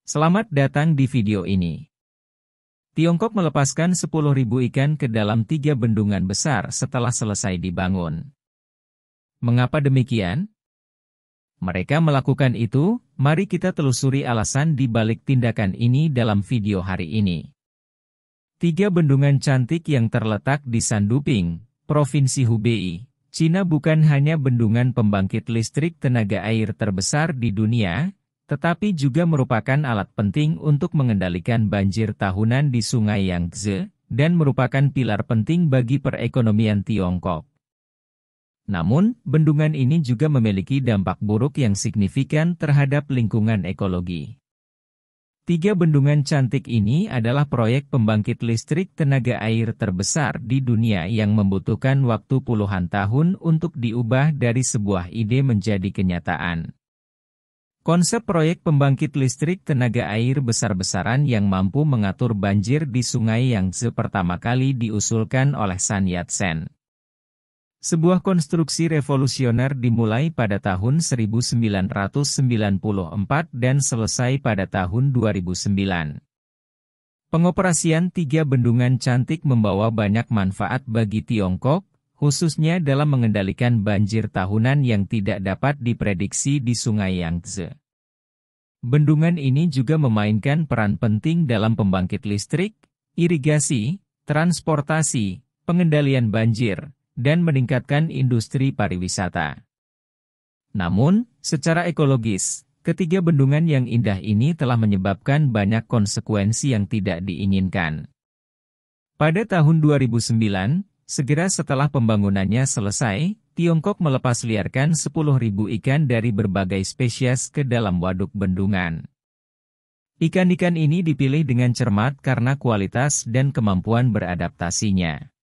Selamat datang di video ini. Tiongkok melepaskan 10.000 ikan ke dalam 3 bendungan besar setelah selesai dibangun. Mengapa demikian? Mereka melakukan itu, mari kita telusuri alasan di balik tindakan ini dalam video hari ini. 3 bendungan cantik yang terletak di Shanduping, Provinsi Hubei, Cina bukan hanya bendungan pembangkit listrik tenaga air terbesar di dunia, tetapi juga merupakan alat penting untuk mengendalikan banjir tahunan di Sungai Yangtze, dan merupakan pilar penting bagi perekonomian Tiongkok. Namun, bendungan ini juga memiliki dampak buruk yang signifikan terhadap lingkungan ekologi. 3 bendungan cantik ini adalah proyek pembangkit listrik tenaga air terbesar di dunia yang membutuhkan waktu puluhan tahun untuk diubah dari sebuah ide menjadi kenyataan. Konsep proyek pembangkit listrik tenaga air besar-besaran yang mampu mengatur banjir di Sungai Yangtze pertama kali diusulkan oleh Sun Yat-sen. Sebuah konstruksi revolusioner dimulai pada tahun 1994 dan selesai pada tahun 2009. Pengoperasian 3 bendungan cantik membawa banyak manfaat bagi Tiongkok, khususnya dalam mengendalikan banjir tahunan yang tidak dapat diprediksi di Sungai Yangtze. Bendungan ini juga memainkan peran penting dalam pembangkit listrik, irigasi, transportasi, pengendalian banjir, dan meningkatkan industri pariwisata. Namun, secara ekologis, ketiga bendungan yang indah ini telah menyebabkan banyak konsekuensi yang tidak diinginkan. Pada tahun 2009, segera setelah pembangunannya selesai, Tiongkok melepas liarkan 10.000 ikan dari berbagai spesies ke dalam waduk bendungan. Ikan-ikan ini dipilih dengan cermat karena kualitas dan kemampuan beradaptasinya.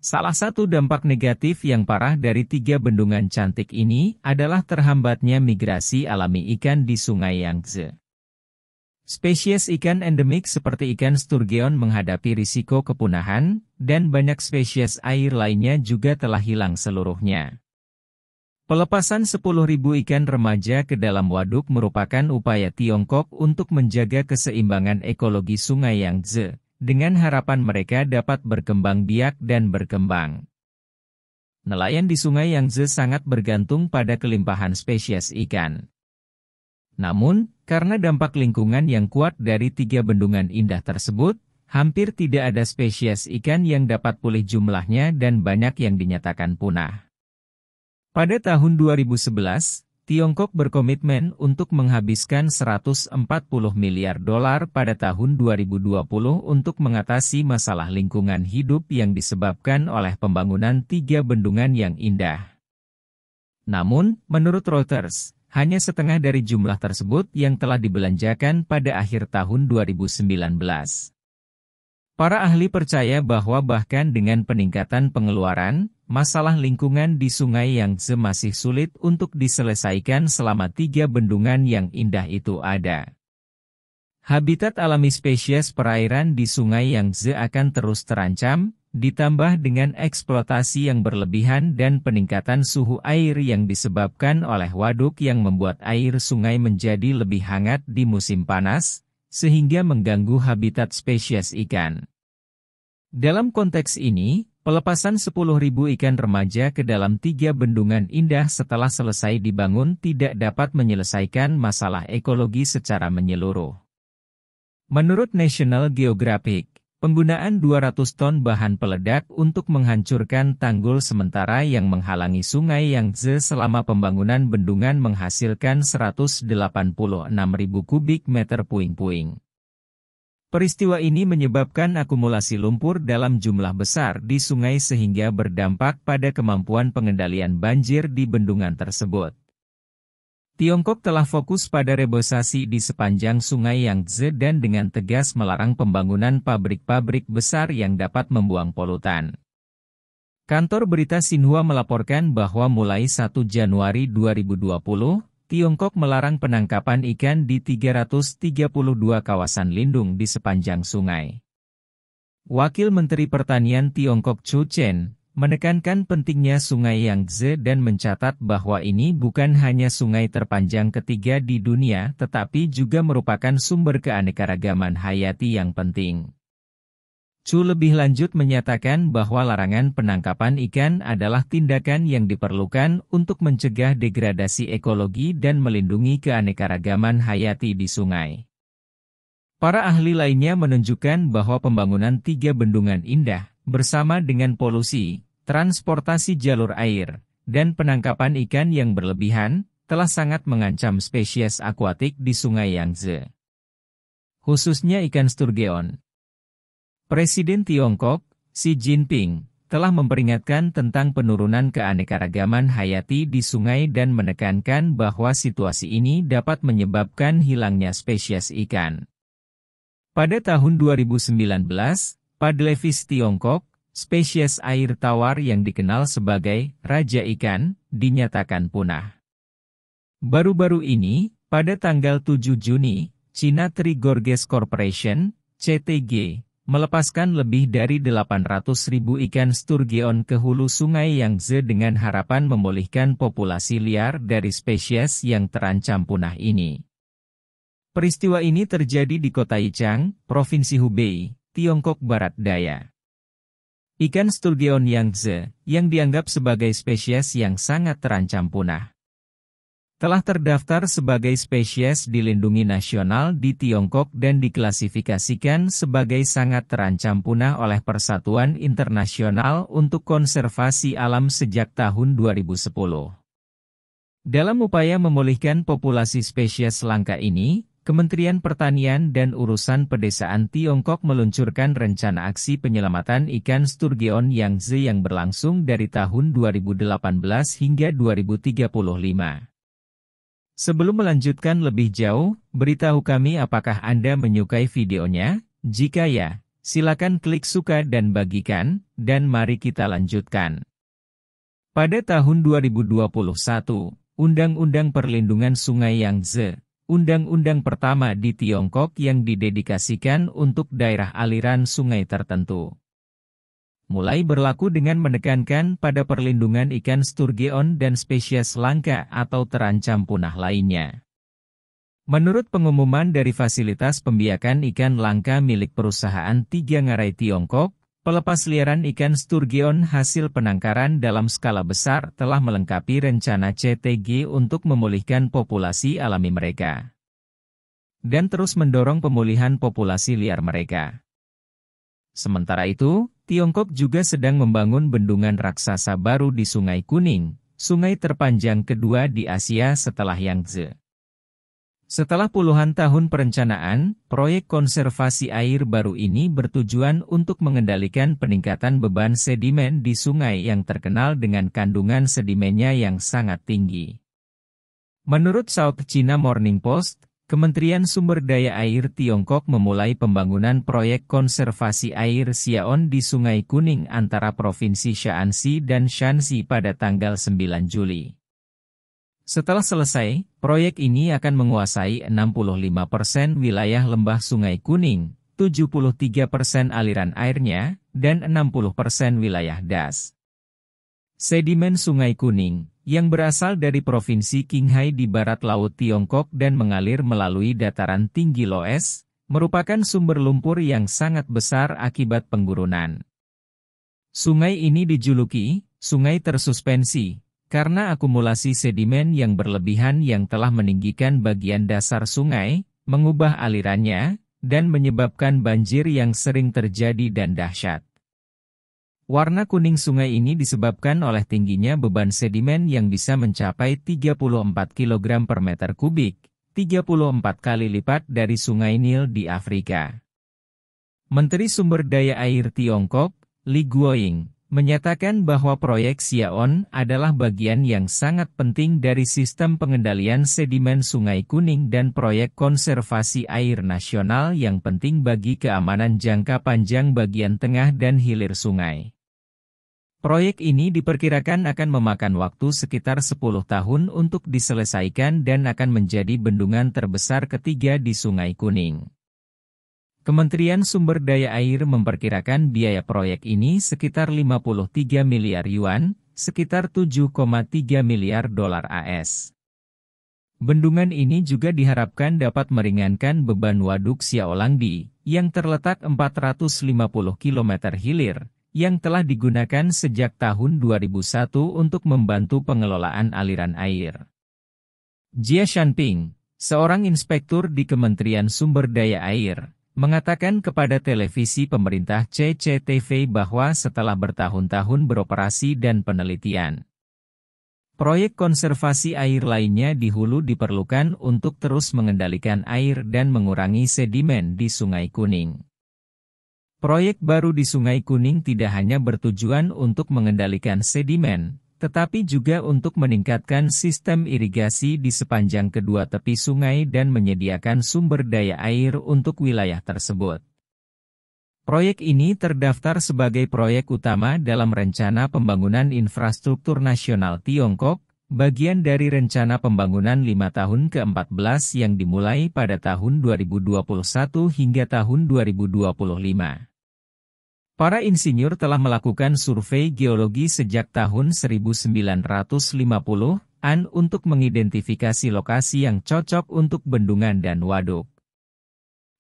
Salah satu dampak negatif yang parah dari 3 bendungan cantik ini adalah terhambatnya migrasi alami ikan di Sungai Yangtze. Spesies ikan endemik seperti ikan sturgeon menghadapi risiko kepunahan, dan banyak spesies air lainnya juga telah hilang seluruhnya. Pelepasan 10.000 ikan remaja ke dalam waduk merupakan upaya Tiongkok untuk menjaga keseimbangan ekologi Sungai Yangtze, dengan harapan mereka dapat berkembang biak dan berkembang. Nelayan di Sungai Yangtze sangat bergantung pada kelimpahan spesies ikan. Namun, karena dampak lingkungan yang kuat dari 3 bendungan indah tersebut, hampir tidak ada spesies ikan yang dapat pulih jumlahnya dan banyak yang dinyatakan punah. Pada tahun 2011, Tiongkok berkomitmen untuk menghabiskan 140 miliar dolar pada tahun 2020 untuk mengatasi masalah lingkungan hidup yang disebabkan oleh pembangunan 3 bendungan yang indah. Namun, menurut Reuters, hanya setengah dari jumlah tersebut yang telah dibelanjakan pada akhir tahun 2019. Para ahli percaya bahwa bahkan dengan peningkatan pengeluaran, masalah lingkungan di Sungai Yangtze masih sulit untuk diselesaikan selama 3 bendungan yang indah itu ada. Habitat alami spesies perairan di Sungai Yangtze akan terus terancam, ditambah dengan eksploitasi yang berlebihan dan peningkatan suhu air yang disebabkan oleh waduk yang membuat air sungai menjadi lebih hangat di musim panas, sehingga mengganggu habitat spesies ikan. Dalam konteks ini, pelepasan 10.000 ikan remaja ke dalam 3 bendungan indah setelah selesai dibangun tidak dapat menyelesaikan masalah ekologi secara menyeluruh. Menurut National Geographic, penggunaan 200 ton bahan peledak untuk menghancurkan tanggul sementara yang menghalangi Sungai Yangtze selama pembangunan bendungan menghasilkan 186.000 kubik meter puing-puing. Peristiwa ini menyebabkan akumulasi lumpur dalam jumlah besar di sungai sehingga berdampak pada kemampuan pengendalian banjir di bendungan tersebut. Tiongkok telah fokus pada reboisasi di sepanjang Sungai Yangtze dan dengan tegas melarang pembangunan pabrik-pabrik besar yang dapat membuang polutan. Kantor berita Xinhua melaporkan bahwa mulai 1 Januari 2020, Tiongkok melarang penangkapan ikan di 332 kawasan lindung di sepanjang sungai. Wakil Menteri Pertanian Tiongkok Chu Chen, menekankan pentingnya Sungai Yangtze dan mencatat bahwa ini bukan hanya sungai terpanjang ketiga di dunia tetapi juga merupakan sumber keanekaragaman hayati yang penting. Chu lebih lanjut menyatakan bahwa larangan penangkapan ikan adalah tindakan yang diperlukan untuk mencegah degradasi ekologi dan melindungi keanekaragaman hayati di sungai. Para ahli lainnya menunjukkan bahwa pembangunan 3 bendungan indah, bersama dengan polusi, transportasi jalur air, dan penangkapan ikan yang berlebihan, telah sangat mengancam spesies akuatik di Sungai Yangtze. Khususnya ikan sturgeon. Presiden Tiongkok, Xi Jinping, telah memperingatkan tentang penurunan keanekaragaman hayati di sungai dan menekankan bahwa situasi ini dapat menyebabkan hilangnya spesies ikan. Pada tahun 2019, Padlevis Tiongkok, spesies air tawar yang dikenal sebagai Raja Ikan, dinyatakan punah. Baru-baru ini, pada tanggal 7 Juni, China Three Gorges Corporation, CTG, melepaskan lebih dari 800.000 ikan sturgeon ke hulu Sungai Yangtze dengan harapan memulihkan populasi liar dari spesies yang terancam punah ini. Peristiwa ini terjadi di kota Yichang, Provinsi Hubei, Tiongkok Barat Daya. Ikan sturgeon Yangtze, yang dianggap sebagai spesies yang sangat terancam punah, telah terdaftar sebagai spesies dilindungi nasional di Tiongkok dan diklasifikasikan sebagai sangat terancam punah oleh Persatuan Internasional untuk Konservasi Alam sejak tahun 2010. Dalam upaya memulihkan populasi spesies langka ini, Kementerian Pertanian dan Urusan Pedesaan Tiongkok meluncurkan rencana aksi penyelamatan ikan sturgeon Yangtze yang berlangsung dari tahun 2018 hingga 2035. Sebelum melanjutkan lebih jauh, beritahu kami apakah Anda menyukai videonya? Jika ya, silakan klik suka dan bagikan, dan mari kita lanjutkan. Pada tahun 2021, Undang-Undang Perlindungan Sungai Yangtze, undang-undang pertama di Tiongkok yang didedikasikan untuk daerah aliran sungai tertentu, mulai berlaku dengan menekankan pada perlindungan ikan sturgeon dan spesies langka atau terancam punah lainnya. Menurut pengumuman dari Fasilitas Pembiakan Ikan Langka milik perusahaan Tiga Ngarai Tiongkok, pelepasliaran ikan sturgeon hasil penangkaran dalam skala besar telah melengkapi rencana CTG untuk memulihkan populasi alami mereka, dan terus mendorong pemulihan populasi liar mereka. Sementara itu, Tiongkok juga sedang membangun bendungan raksasa baru di Sungai Kuning, sungai terpanjang kedua di Asia setelah Yangtze. Setelah puluhan tahun perencanaan, proyek konservasi air baru ini bertujuan untuk mengendalikan peningkatan beban sedimen di sungai yang terkenal dengan kandungan sedimennya yang sangat tinggi. Menurut South China Morning Post, Kementerian Sumber Daya Air Tiongkok memulai pembangunan proyek konservasi air Xiaon di Sungai Kuning antara Provinsi Shaanxi dan Shanxi pada tanggal 9 Juli. Setelah selesai, proyek ini akan menguasai 65% wilayah lembah Sungai Kuning, 73% aliran airnya, dan 60% wilayah das. Sedimen Sungai Kuning, yang berasal dari Provinsi Qinghai di barat laut Tiongkok dan mengalir melalui dataran tinggi Loess, merupakan sumber lumpur yang sangat besar akibat penggurunan. Sungai ini dijuluki sungai tersuspensi, karena akumulasi sedimen yang berlebihan yang telah meninggikan bagian dasar sungai, mengubah alirannya, dan menyebabkan banjir yang sering terjadi dan dahsyat. Warna kuning sungai ini disebabkan oleh tingginya beban sedimen yang bisa mencapai 34 kg per meter kubik, 34 kali lipat dari Sungai Nil di Afrika. Menteri Sumber Daya Air Tiongkok, Li Guoying, menyatakan bahwa proyek Xiaon adalah bagian yang sangat penting dari sistem pengendalian sedimen Sungai Kuning dan proyek konservasi air nasional yang penting bagi keamanan jangka panjang bagian tengah dan hilir sungai. Proyek ini diperkirakan akan memakan waktu sekitar 10 tahun untuk diselesaikan dan akan menjadi bendungan terbesar ketiga di Sungai Kuning. Kementerian Sumber Daya Air memperkirakan biaya proyek ini sekitar 53 miliar yuan, sekitar 7,3 miliar dolar AS. Bendungan ini juga diharapkan dapat meringankan beban Waduk Xiaolangdi, yang terletak 450 km hilir, yang telah digunakan sejak tahun 2001 untuk membantu pengelolaan aliran air. Jia Shanping, seorang inspektur di Kementerian Sumber Daya Air, mengatakan kepada televisi pemerintah CCTV bahwa setelah bertahun-tahun beroperasi dan penelitian, proyek konservasi air lainnya di hulu diperlukan untuk terus mengendalikan air dan mengurangi sedimen di Sungai Kuning. Proyek baru di Sungai Kuning tidak hanya bertujuan untuk mengendalikan sedimen, tetapi juga untuk meningkatkan sistem irigasi di sepanjang kedua tepi sungai dan menyediakan sumber daya air untuk wilayah tersebut. Proyek ini terdaftar sebagai proyek utama dalam Rencana Pembangunan Infrastruktur Nasional Tiongkok, bagian dari Rencana Pembangunan 5 tahun ke-14 yang dimulai pada tahun 2021 hingga tahun 2025. Para insinyur telah melakukan survei geologi sejak tahun 1950-an untuk mengidentifikasi lokasi yang cocok untuk bendungan dan waduk.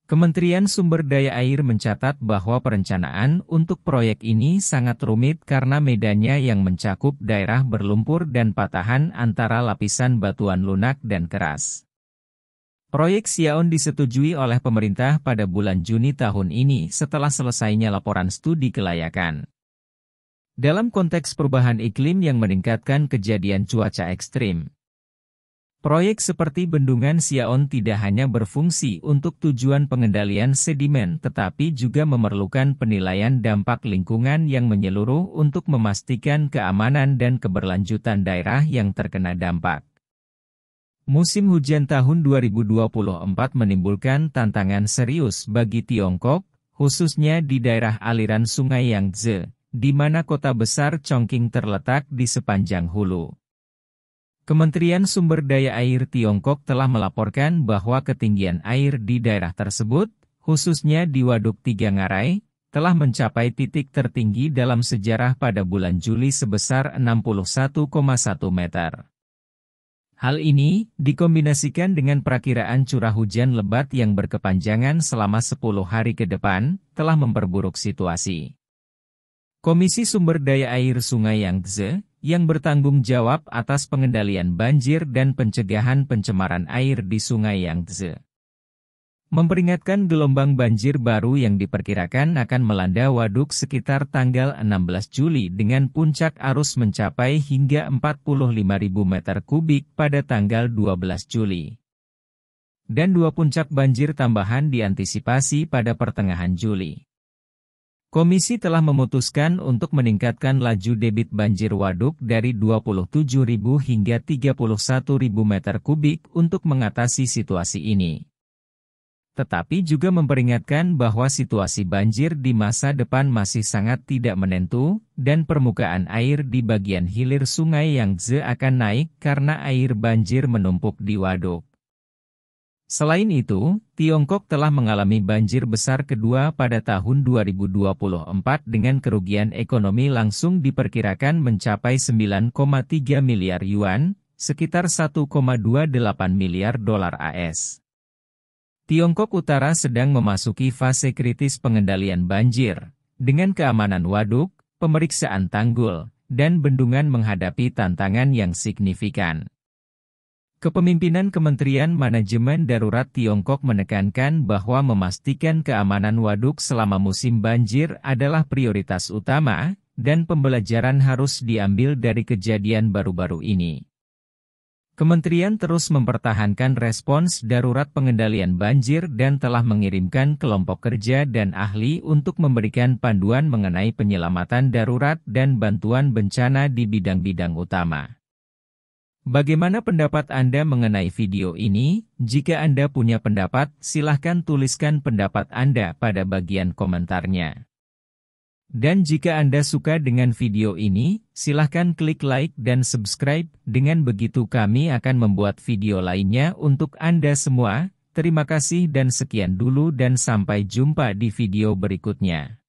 Kementerian Sumber Daya Air mencatat bahwa perencanaan untuk proyek ini sangat rumit karena medannya yang mencakup daerah berlumpur dan patahan antara lapisan batuan lunak dan keras. Proyek Xiaon disetujui oleh pemerintah pada bulan Juni tahun ini setelah selesainya laporan studi kelayakan. Dalam konteks perubahan iklim yang meningkatkan kejadian cuaca ekstrim, proyek seperti Bendungan Xiaon tidak hanya berfungsi untuk tujuan pengendalian sedimen tetapi juga memerlukan penilaian dampak lingkungan yang menyeluruh untuk memastikan keamanan dan keberlanjutan daerah yang terkena dampak. Musim hujan tahun 2024 menimbulkan tantangan serius bagi Tiongkok, khususnya di daerah aliran Sungai Yangtze, di mana kota besar Chongqing terletak di sepanjang hulu. Kementerian Sumber Daya Air Tiongkok telah melaporkan bahwa ketinggian air di daerah tersebut, khususnya di Waduk Tiga Ngarai, telah mencapai titik tertinggi dalam sejarah pada bulan Juli sebesar 61,1 meter. Hal ini dikombinasikan dengan perakiraan curah hujan lebat yang berkepanjangan selama 10 hari ke depan, telah memperburuk situasi. Komisi Sumber Daya Air Sungai Yangtze, yang bertanggung jawab atas pengendalian banjir dan pencegahan pencemaran air di Sungai Yangtze, memperingatkan gelombang banjir baru yang diperkirakan akan melanda waduk sekitar tanggal 16 Juli dengan puncak arus mencapai hingga 45.000 meter kubik pada tanggal 12 Juli. Dan 2 puncak banjir tambahan diantisipasi pada pertengahan Juli. Komisi telah memutuskan untuk meningkatkan laju debit banjir waduk dari 27.000 hingga 31.000 meter kubik untuk mengatasi situasi ini. Tetapi juga memperingatkan bahwa situasi banjir di masa depan masih sangat tidak menentu, dan permukaan air di bagian hilir Sungai Yangtze akan naik karena air banjir menumpuk di waduk. Selain itu, Tiongkok telah mengalami banjir besar kedua pada tahun 2024 dengan kerugian ekonomi langsung diperkirakan mencapai 9,3 miliar yuan, sekitar 1,28 miliar dolar AS. Tiongkok Utara sedang memasuki fase kritis pengendalian banjir, dengan keamanan waduk, pemeriksaan tanggul, dan bendungan menghadapi tantangan yang signifikan. Kepemimpinan Kementerian Manajemen Darurat Tiongkok menekankan bahwa memastikan keamanan waduk selama musim banjir adalah prioritas utama, dan pembelajaran harus diambil dari kejadian baru-baru ini. Kementerian terus mempertahankan respons darurat pengendalian banjir dan telah mengirimkan kelompok kerja dan ahli untuk memberikan panduan mengenai penyelamatan darurat dan bantuan bencana di bidang-bidang utama. Bagaimana pendapat Anda mengenai video ini? Jika Anda punya pendapat, silahkan tuliskan pendapat Anda pada bagian komentarnya. Dan jika Anda suka dengan video ini, silahkan klik like dan subscribe, dengan begitu kami akan membuat video lainnya untuk Anda semua. Terima kasih dan sekian dulu dan sampai jumpa di video berikutnya.